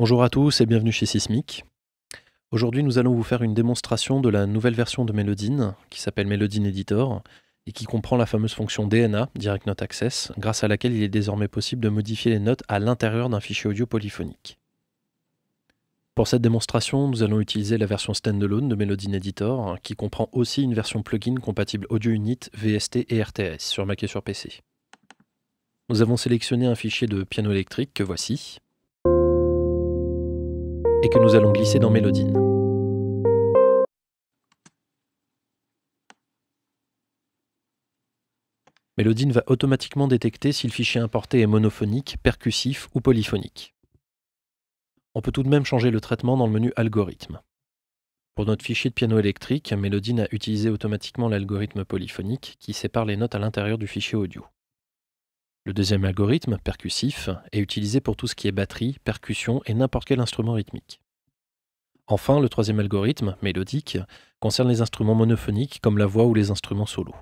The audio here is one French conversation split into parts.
Bonjour à tous et bienvenue chez Sismic. Aujourd'hui, nous allons vous faire une démonstration de la nouvelle version de Melodyne qui s'appelle Melodyne Editor et qui comprend la fameuse fonction DNA, Direct Note Access, grâce à laquelle il est désormais possible de modifier les notes à l'intérieur d'un fichier audio polyphonique. Pour cette démonstration, nous allons utiliser la version standalone de Melodyne Editor qui comprend aussi une version plugin compatible Audio Unit, VST et RTS sur Mac et sur PC. Nous avons sélectionné un fichier de piano électrique que voici et que nous allons glisser dans Melodyne. Melodyne va automatiquement détecter si le fichier importé est monophonique, percussif ou polyphonique. On peut tout de même changer le traitement dans le menu Algorithme. Pour notre fichier de piano électrique, Melodyne a utilisé automatiquement l'algorithme polyphonique qui sépare les notes à l'intérieur du fichier audio. Le deuxième algorithme, percussif, est utilisé pour tout ce qui est batterie, percussion et n'importe quel instrument rythmique. Enfin, le troisième algorithme, mélodique, concerne les instruments monophoniques comme la voix ou les instruments solos.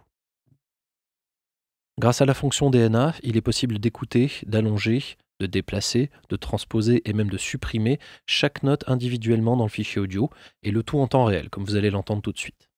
Grâce à la fonction DNA, il est possible d'écouter, d'allonger, de déplacer, de transposer et même de supprimer chaque note individuellement dans le fichier audio, et le tout en temps réel, comme vous allez l'entendre tout de suite.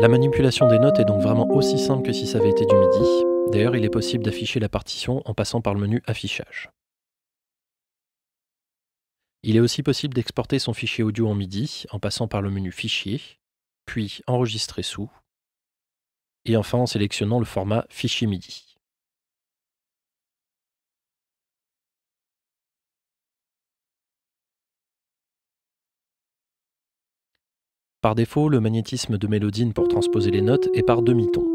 La manipulation des notes est donc vraiment aussi simple que si ça avait été du MIDI. D'ailleurs, il est possible d'afficher la partition en passant par le menu Affichage. Il est aussi possible d'exporter son fichier audio en MIDI en passant par le menu Fichier, puis Enregistrer sous, et enfin en sélectionnant le format Fichier MIDI. Par défaut, le magnétisme de Melodyne pour transposer les notes est par demi-ton.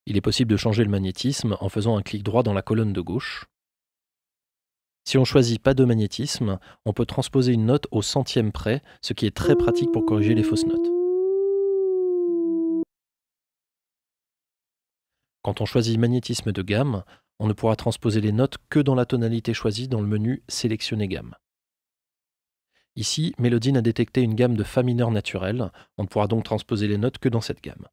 Il est possible de changer le magnétisme en faisant un clic droit dans la colonne de gauche. Si on choisit pas de magnétisme, on peut transposer une note au centième près, ce qui est très pratique pour corriger les fausses notes. Quand on choisit magnétisme de gamme, on ne pourra transposer les notes que dans la tonalité choisie dans le menu Sélectionner gamme. Ici, Melodyne a détecté une gamme de Fa mineur naturel, on ne pourra donc transposer les notes que dans cette gamme.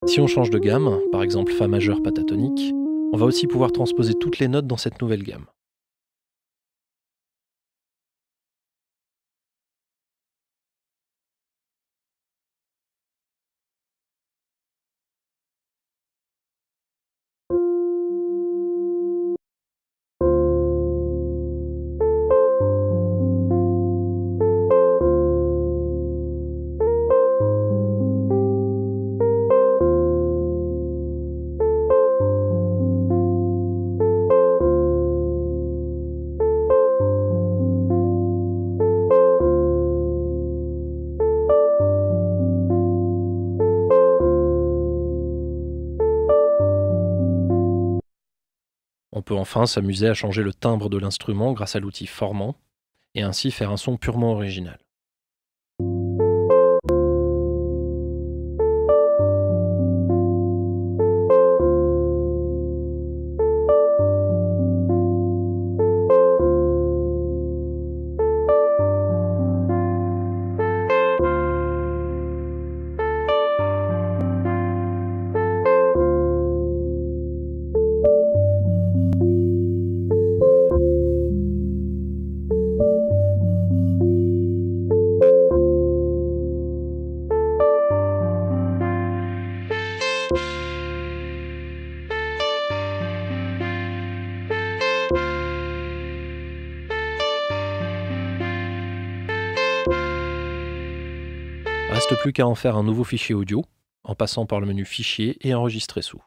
Si on change de gamme, par exemple Fa majeur pentatonique, on va aussi pouvoir transposer toutes les notes dans cette nouvelle gamme. On peut enfin s'amuser à changer le timbre de l'instrument grâce à l'outil Formant, et ainsi faire un son purement original. Reste plus qu'à en faire un nouveau fichier audio, en passant par le menu Fichier et Enregistrer sous.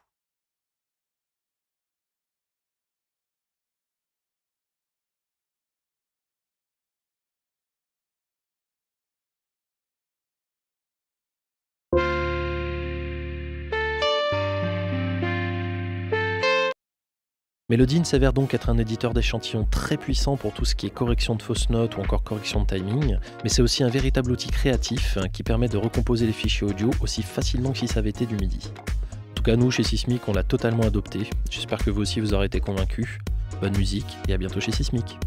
Melodine s'avère donc être un éditeur d'échantillons très puissant pour tout ce qui est correction de fausses notes ou encore correction de timing, mais c'est aussi un véritable outil créatif qui permet de recomposer les fichiers audio aussi facilement que si ça avait été du MIDI. En tout cas, nous, chez Sismic, on l'a totalement adopté. J'espère que vous aussi vous aurez été convaincus. Bonne musique et à bientôt chez Sismic.